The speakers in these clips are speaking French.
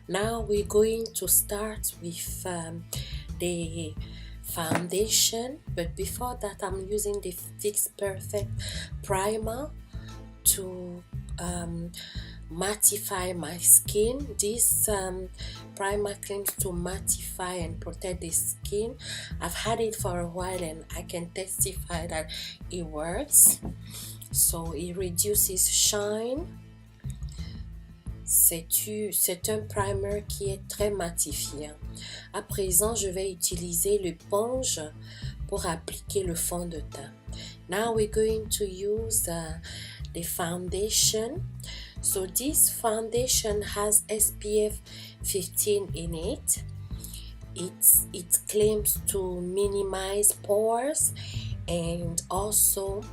Now we're going to start with the foundation, but before that I'm using the Fix Perfect primer to mattify my skin. This primer claims to mattify and protect the skin. I've had it for a while and I can testify that it works. So it reduces shine. C'est un primer qui est très mattifiant. À présent, je vais utiliser l'éponge pour appliquer le fond de teint. Now we're going to use the foundation. So this foundation has SPF 15 in it. It claims to minimize pores and also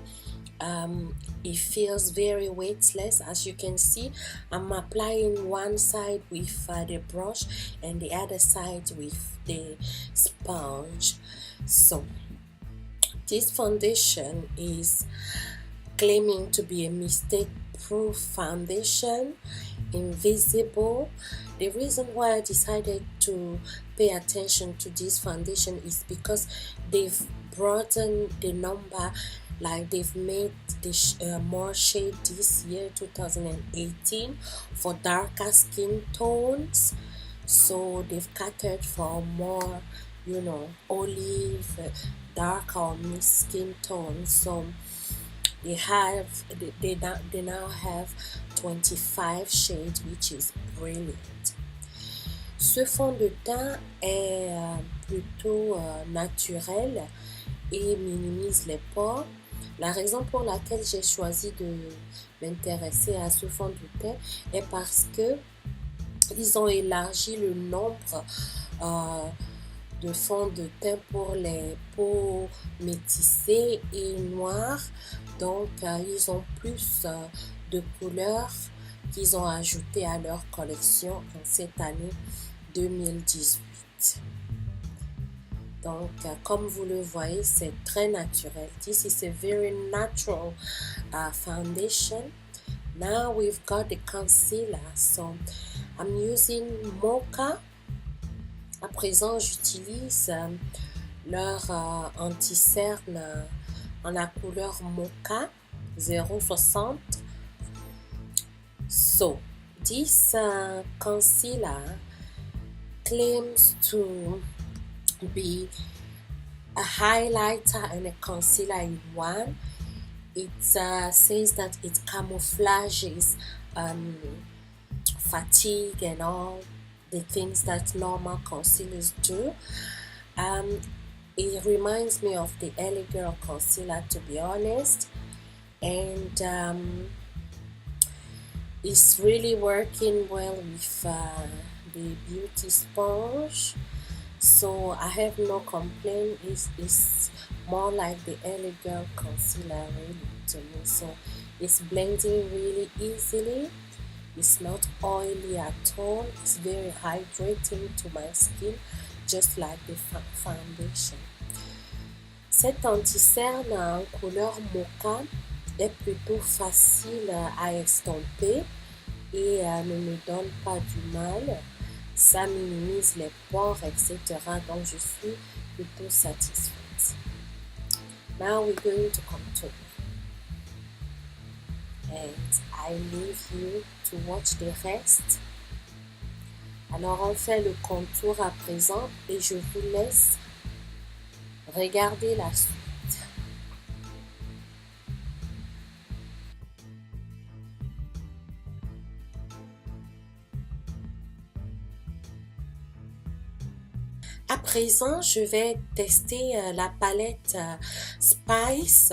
it feels very weightless. As you can see, I'm applying one side with the brush and the other side with the sponge. So this foundation is claiming to be a mistake-proof foundation, invisible. The reason why I decided to pay attention to this foundation is because they've broadened the number, like they've made the more shade this year 2018 for darker skin tones. So they've catered for more, olive, dark or mixed skin tones. So they now have 25 shades, which is brilliant. Ce fond de teint est plutôt naturel et minimise les pores. La raison pour laquelle j'ai choisi de m'intéresser à ce fond de teint est parce que ils ont élargi le nombre de fonds de teint pour les peaux métissées et noires. Donc, ils ont plus de couleurs qu'ils ont ajoutées à leur collection en cette année 2018. Donc, comme vous le voyez, c'est très naturel. This is a very natural foundation. Now we've got the concealer. So, I'm using Mocha. À présent, j'utilise leur anti-cerne en la couleur Mocha 060. So, this concealer claims to be a highlighter and a concealer in one. It says that it camouflages fatigue and all the things that normal concealers do. It reminds me of the LA Girl concealer, to be honest, and it's really working well with the beauty sponge. So I have no complaint. It's more like the LA Girl concealer really to me. So it's blending really easily. It's not oily at all. It's very hydrating to my skin, just like the foundation. Cet anti-cerne en couleur mocha est plutôt facile à estomper et ne me donne pas du mal. Ça minimise les pores, etc. Donc je suis plutôt satisfaite. Now we're going to contour. And I leave you to watch the rest. Alors on fait le contour à présent et je vous laisse regarder la suite. À présent, je vais tester la palette Spice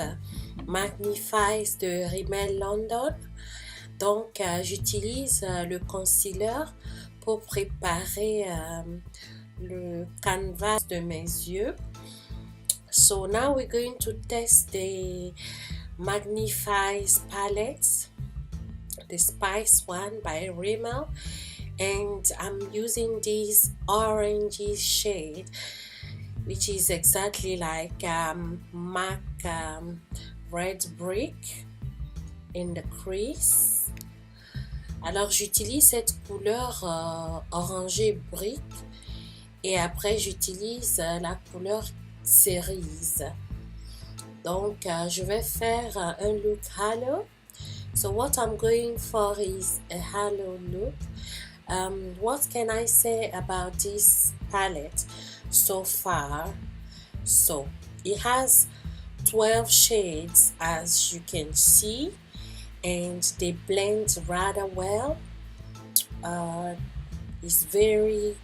Magnifies de Rimmel London. Donc, j'utilise le concealer pour préparer le canvas de mes yeux. So now we're going to test the Magnifies palette, the Spice one by Rimmel. And I'm using this orangey shade, which is exactly like MAC Red Brick in the crease. Alors j'utilise cette couleur orangé brique et après j'utilise la couleur cerise. Donc je vais faire un look halo. So what I'm going for is a halo look. What can I say about this palette so far? So it has 12 shades as you can see, and they blend rather well. It's very,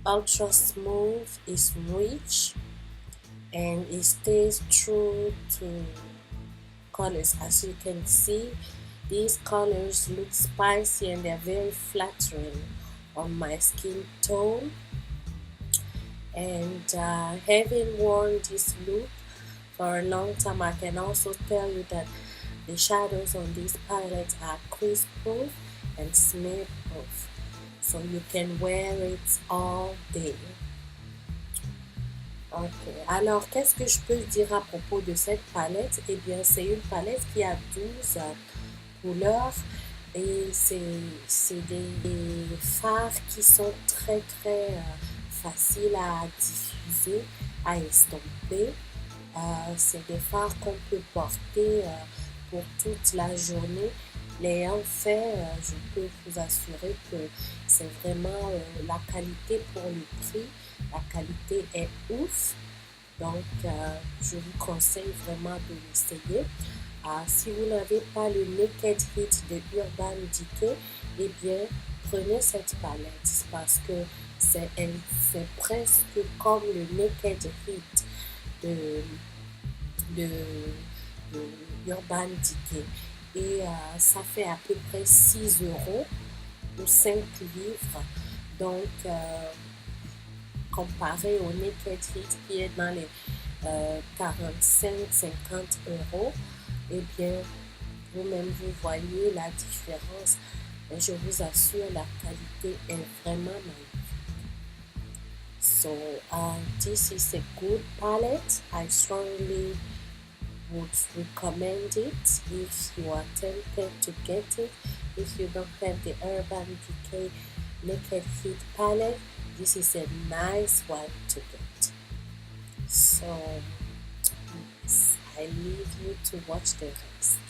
ultra smooth, it's rich, and it stays true to colors. As you can see, these colors look spicy and they're very flattering on my skin tone. And having worn this look for a long time, I can also tell you that the shadows on this palette are crease proof and smear proof, so you can wear it all day. Ok, alors qu'est-ce que je peux dire à propos de cette palette? Eh bien, c'est une palette qui a 12 couleurs et c'est des fards qui sont très faciles à diffuser, à estomper. C'est des fards qu'on peut porter pour toute la journée. L'ayant fait, je peux vous assurer que c'est vraiment la qualité pour le prix. La qualité est ouf. Donc, je vous conseille vraiment de l'essayer. Si vous n'avez pas le Naked Heat de Urban Decay, eh bien, prenez cette palette parce que c'est presque comme le Naked Heat de Urban Decay. Et ça fait à peu près 6 euros ou 5 livres. Donc, comparé au Naked Heat qui est dans les 45-50 euros, eh bien, vous-même, vous voyez la différence. Et je vous assure, la qualité est vraiment magnifique. So, this is a good palette. I strongly would recommend it if you are tempted to get it. If you don't have the Urban Decay Naked Heat palette, this is a nice one to get. So, yes, I leave you to watch the rest.